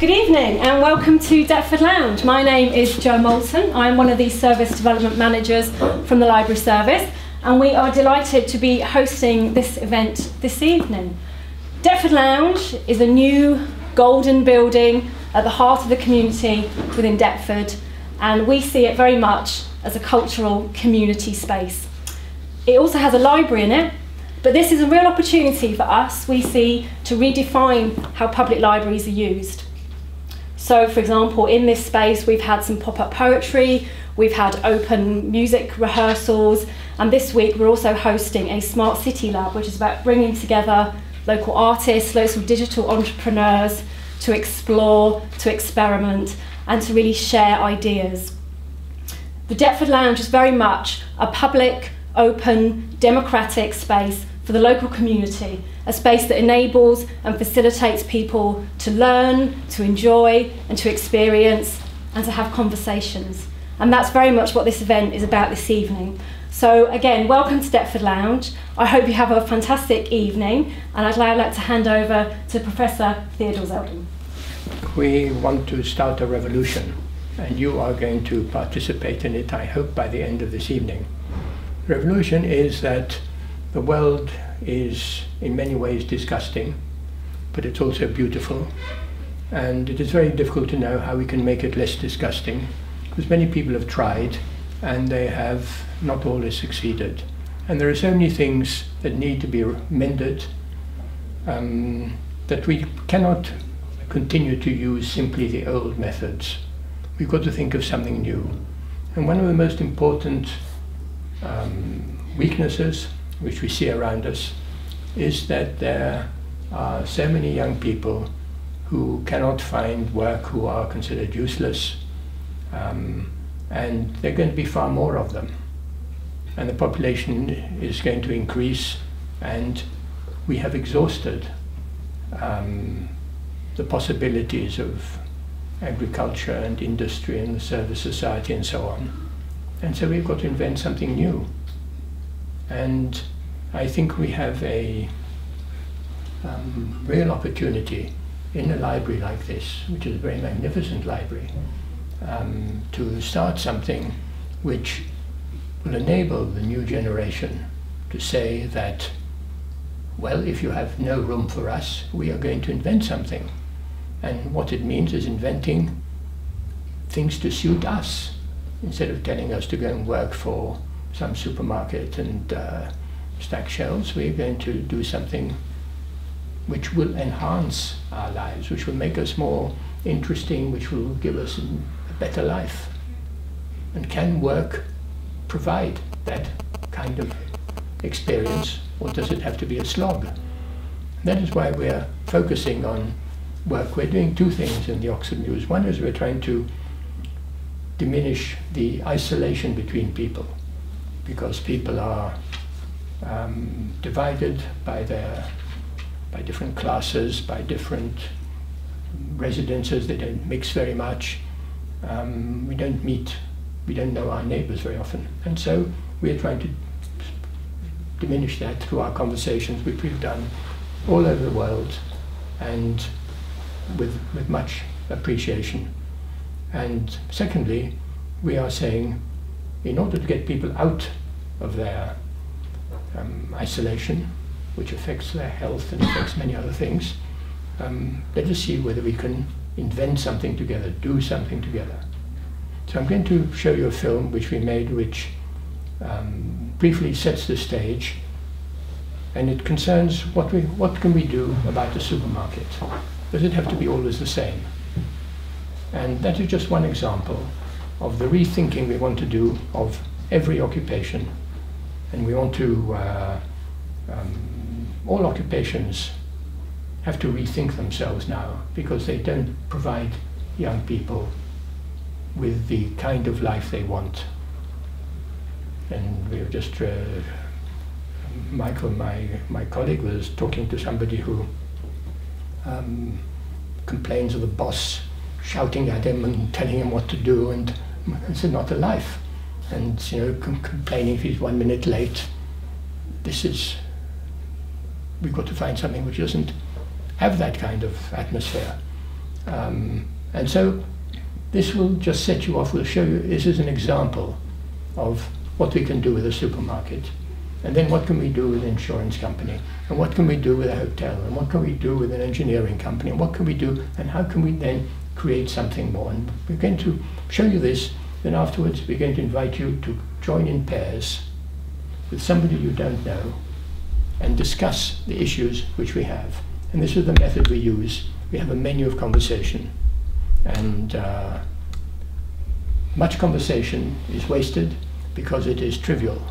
Good evening and welcome to Deptford Lounge. My name is Jo Moulton. I'm one of the Service Development Managers from the Library Service, and we are delighted to be hosting this event this evening. Deptford Lounge is a new golden building at the heart of the community within Deptford, and we see it very much as a cultural community space. It also has a library in it, but this is a real opportunity for us, we see, to redefine how public libraries are used. So, for example, in this space we've had some pop-up poetry, we've had open music rehearsals, and this week we're also hosting a Smart City Lab, which is about bringing together local artists, local digital entrepreneurs to explore, to experiment, and to really share ideas. The Deptford Lounge is very much a public, open, democratic space for the local community, a space that enables and facilitates people to learn, to enjoy, and to experience, and to have conversations. And that's very much what this event is about this evening. So again, welcome to Deptford Lounge. I hope you have a fantastic evening, and I'd now like to hand over to Professor Theodore Zeldin. We want to start a revolution, and you are going to participate in it, I hope, by the end of this evening. The revolution is that the world is in many ways disgusting, but it's also beautiful, and it is very difficult to know how we can make it less disgusting, because many people have tried and they have not always succeeded. And there are so many things that need to be mended that we cannot continue to use simply the old methods. We've got to think of something new. And one of the most important weaknesses which we see around us is that there are so many young people who cannot find work, who are considered useless, and there are going to be far more of them. And the population is going to increase, and we have exhausted the possibilities of agriculture and industry and the service society and so on. And so we've got to invent something new. And I think we have a real opportunity in a library like this, which is a very magnificent library, to start something which will enable the new generation to say that, well, if you have no room for us, we are going to invent something. And what it means is inventing things to suit us, instead of telling us to go and work for some supermarket and stack shelves. We're going to do something which will enhance our lives, which will make us more interesting, which will give us a better life. And can work provide that kind of experience, or does it have to be a slog? That is why we're focusing on work. We're doing two things in the Oxford News. One is we're trying to diminish the isolation between people, because people are divided by different classes, by different residences. They don't mix very much. We don't meet, we don't know our neighbours very often. And so we're trying to diminish that through our conversations, which we've done all over the world, and with much appreciation. And secondly, we are saying, in order to get people out of their isolation, which affects their health and affects many other things, let us see whether we can invent something together, do something together. So I'm going to show you a film which we made, which briefly sets the stage, and it concerns what can we do about the supermarket. Does it have to be always the same? And that is just one example of the rethinking we want to do of every occupation. And we want to, all occupations have to rethink themselves now, because they don't provide young people with the kind of life they want. And we have just, Michael, my colleague, was talking to somebody who complains of the boss shouting at him and telling him what to do, and it's not a life. And complaining if he's 1 minute late. We've got to find something which doesn't have that kind of atmosphere. And so this will just set you off. We'll show you, this is an example of what we can do with a supermarket. And then what can we do with an insurance company? And what can we do with a hotel? And what can we do with an engineering company? And what can we do? And how can we then create something more? And we're going to show you this. Then afterwards, we're going to invite you to join in pairs with somebody you don't know and discuss the issues which we have. And this is the method we use. We have a menu of conversation. And much conversation is wasted because it is trivial.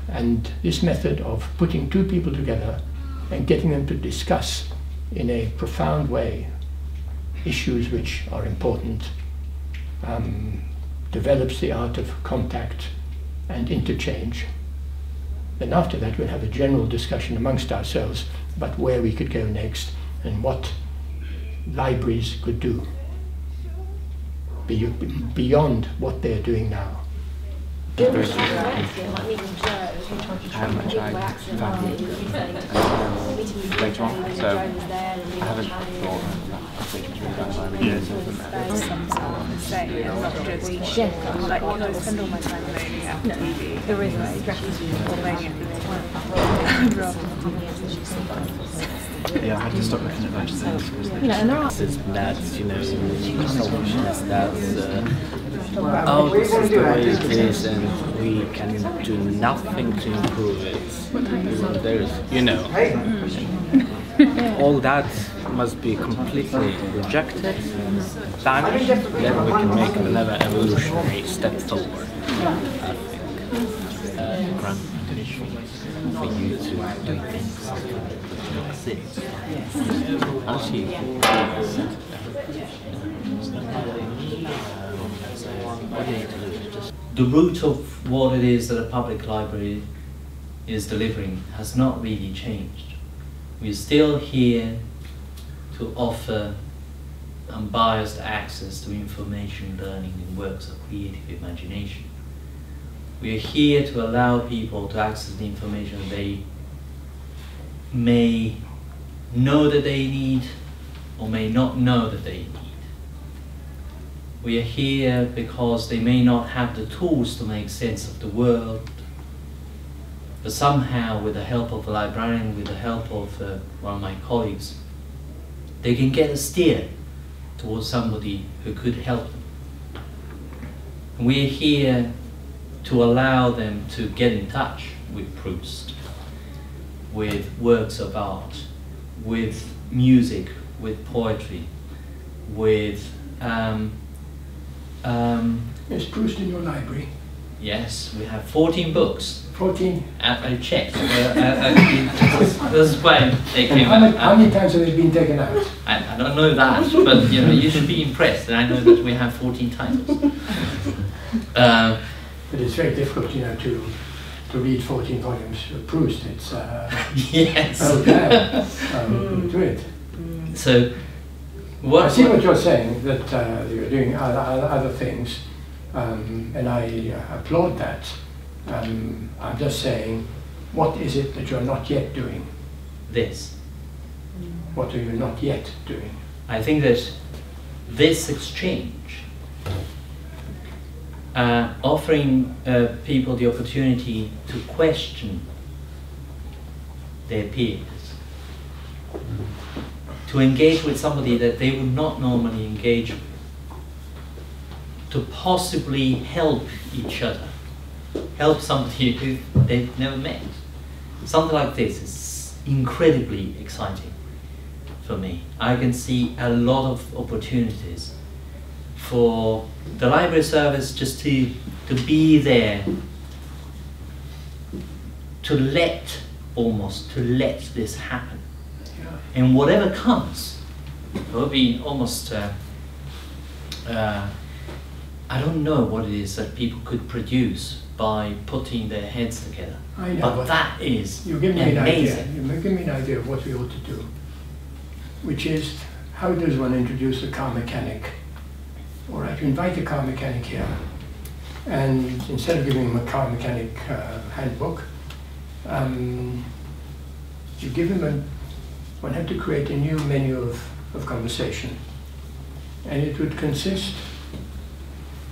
And this method of putting two people together and getting them to discuss in a profound way issues which are important develops the art of contact and interchange. Then after that we'll have a general discussion amongst ourselves about where we could go next and what libraries could do beyond what they're doing now. How much I value later on, so I haven't thought of which was really bad library years of them. Like, I spend all my time alone at TV. There is Yeah, I had to stop looking at those things. That's, you know, selfishness, that's oh, this is the way it is and we can do nothing to improve it. There's, you know, all that must be completely rejected, banished, then we can make another evolutionary step forward. I think grand tradition for you to do things like this. The root of what it is that a public library is delivering has not really changed. We're still here to offer unbiased access to information, learning, and works of creative imagination. We are here to allow people to access the information they may know that they need or may not know that they need. We are here because they may not have the tools to make sense of the world, but somehow with the help of a librarian, with the help of one of my colleagues, they can get a steer towards somebody who could help them. And we are here to allow them to get in touch with Proust, with works of art, with music, with poetry, with Is Proust in your library? yes, we have 14 books. 14? I checked. This is why they came And out. how many times have they been taken out? I don't know that, but you know, you should be impressed that I know that we have 14 titles. But it's very difficult, you know, to read 14 volumes of Proust. It's Yes. oh damn, do it. So, I see what you're saying, that you're doing other things, and I applaud that. I'm just saying, what is it that you're not yet doing? this. What are you not yet doing? I think that this exchange, offering people the opportunity to question their peers, to engage with somebody that they would not normally engage with, to possibly help each other, help somebody who they've never met. Something like this is incredibly exciting for me. I can see a lot of opportunities for the library service just to be there, to let this happen. And whatever comes, it will be almost, I don't know what it is that people could produce by putting their heads together. I know, but that is you give me an idea. amazing. You give me an idea of what we ought to do, which is, how does one introduce a car mechanic? All right, you invite a car mechanic here, and instead of giving him a car mechanic handbook, you give him one had to create a new menu of conversation. And it would consist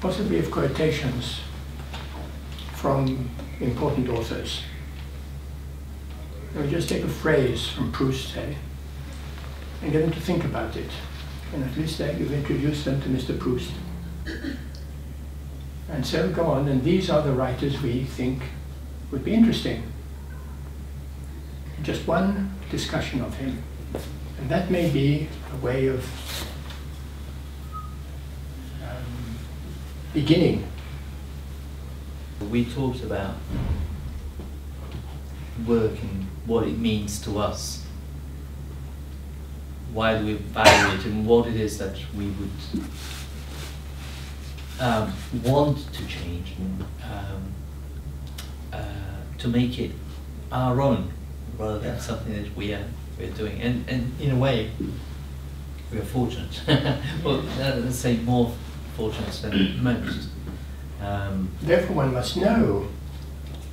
possibly of quotations from important authors. I would just take a phrase from Proust, say, and get them to think about it. And at least there you've introduced them to Mr. Proust. And so go on, and these are the writers we think would be interesting. Just one discussion of him. And that may be a way of beginning. We talked about work and what it means to us. Why do we value it, and what it is that we would want to change, to make it our own, rather than something that we're doing. And in a way, we are fortunate. Well, let's say more fortunate than most. Therefore, one must know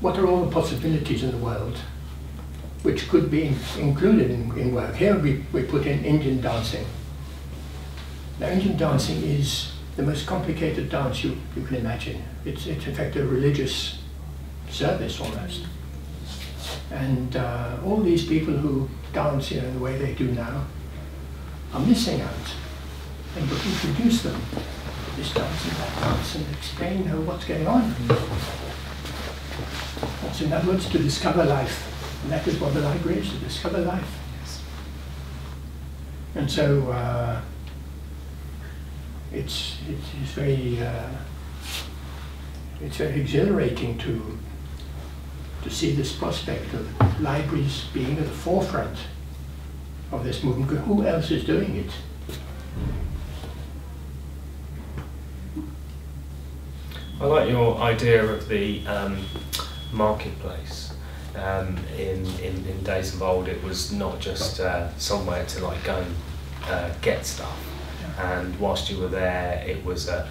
what are all the possibilities in the world which could be included in work. Here we put in Indian dancing. Now, Indian dancing is the most complicated dance you can imagine. It's in fact a religious service almost. And all these people who dance in the way they do now are missing out. And you introduce them to this dance and that dance and explain what's going on. So in other words, to discover life. And that is what the library is, to discover life. And so it's very exhilarating to see this prospect of libraries being at the forefront of this movement. Who else is doing it? I like your idea of the marketplace. In days of old, it was not just somewhere to like go and get stuff. And whilst you were there, it was a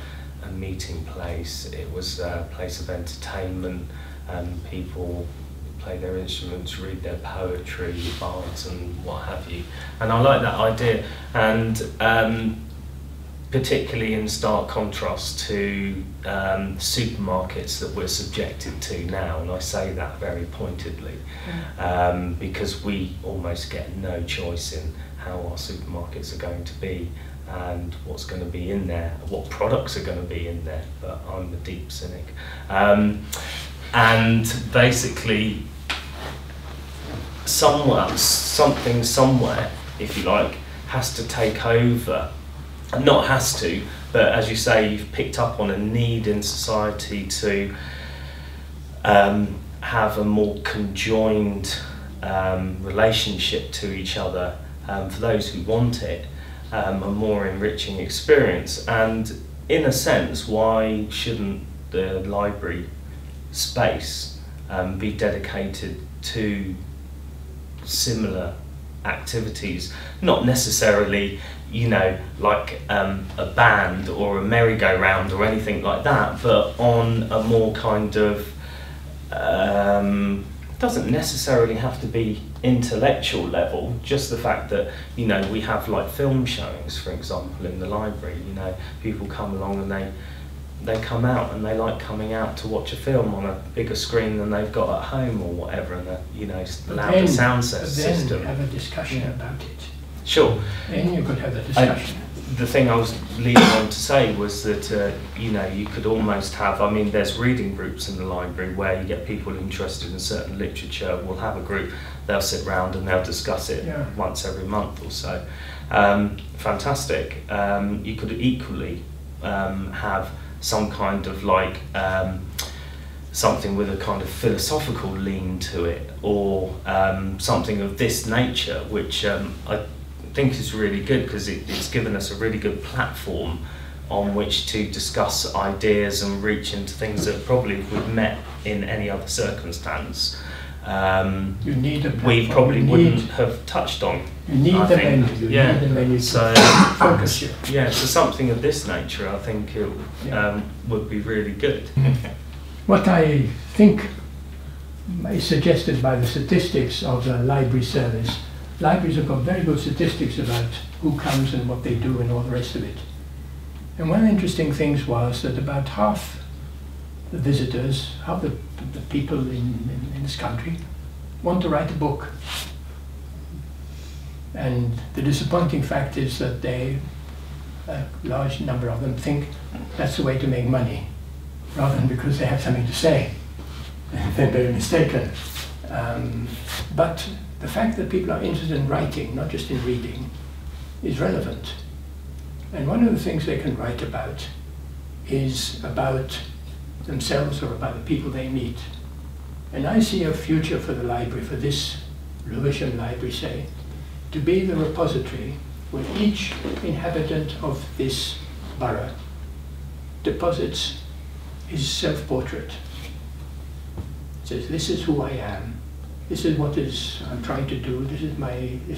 meeting place. It was a place of entertainment. People play their instruments, read their poetry, bards and what have you. And I like that idea. And particularly in stark contrast to supermarkets that we're subjected to now, and I say that very pointedly, because we almost get no choice in how our supermarkets are going to be and what's going to be in there, what products are going to be in there, but I'm a deep cynic. And basically, something somewhere, if you like, has to take over. Not has to, but as you say, you've picked up on a need in society to have a more conjoined relationship to each other, for those who want it, a more enriching experience. And in a sense, why shouldn't the library space be dedicated to similar activities? Not necessarily, you know, like a band or a merry-go-round or anything like that, but on a more kind of, doesn't necessarily have to be intellectual level, just the fact that, you know, we have like film showings, for example, in the library. You know, people come along and they come out and they like coming out to watch a film on a bigger screen than they've got at home or whatever, and a, you know, louder sound system. Then have a discussion about it. Sure. Then you could have a discussion. The thing I was leading on to say was that, you know, you could almost have, I mean, there's reading groups in the library where you get people interested in certain literature. We'll have a group, they'll sit round and they'll discuss it once every month or so. Fantastic. You could equally have some kind of like, something with a kind of philosophical lean to it, or something of this nature, which I think is really good, because it's given us a really good platform on which to discuss ideas and reach into things that probably if we'd met in any other circumstance, you need a platform. We probably wouldn't have touched on. You need the menu. You need the menu to focus you. Yeah, so something of this nature, I think it would be really good. What I think is suggested by the statistics of the library service, libraries have got very good statistics about who comes and what they do and all the rest of it. And one of the interesting things was that about half the visitors, half the people in this country want to write a book. And the disappointing fact is that a large number of them think that's the way to make money, rather than because they have something to say. They're very mistaken. But the fact that people are interested in writing, not just in reading, is relevant. And one of the things they can write about is about themselves or about the people they meet. And I see a future for the library, for this Lewisham library, say, to be the repository where each inhabitant of this borough deposits his self-portrait. Says, this is who I am, this is what I'm trying to do, this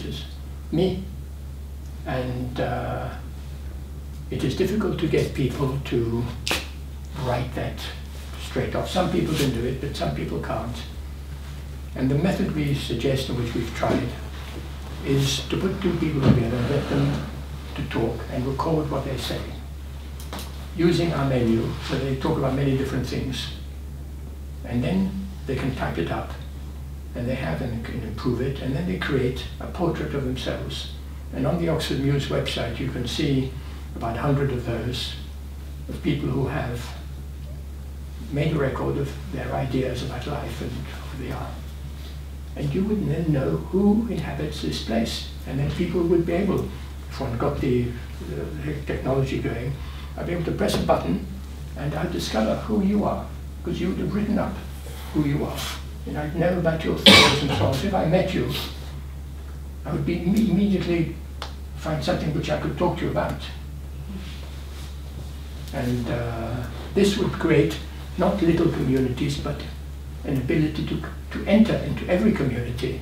is me. And it is difficult to get people to write that straight off. Some people can do it, but some people can't. And the method we suggest, and which we've tried, is to put two people together and let them to talk and record what they say, using our menu, so they talk about many different things. And then they can type it up, and they have and can improve it, and then they create a portrait of themselves. And on the Oxford Muse website you can see about 100 of those, of people who have made a record of their ideas about life and who they are. And you would then know who inhabits this place. And then people would be able, if one got the technology going, I'd be able to press a button and I'd discover who you are, because you would have written up who you are. And I'd know about your thoughts and so on. So if I met you, I would be immediately find something which I could talk to you about. And this would create not little communities, but an ability to enter into every community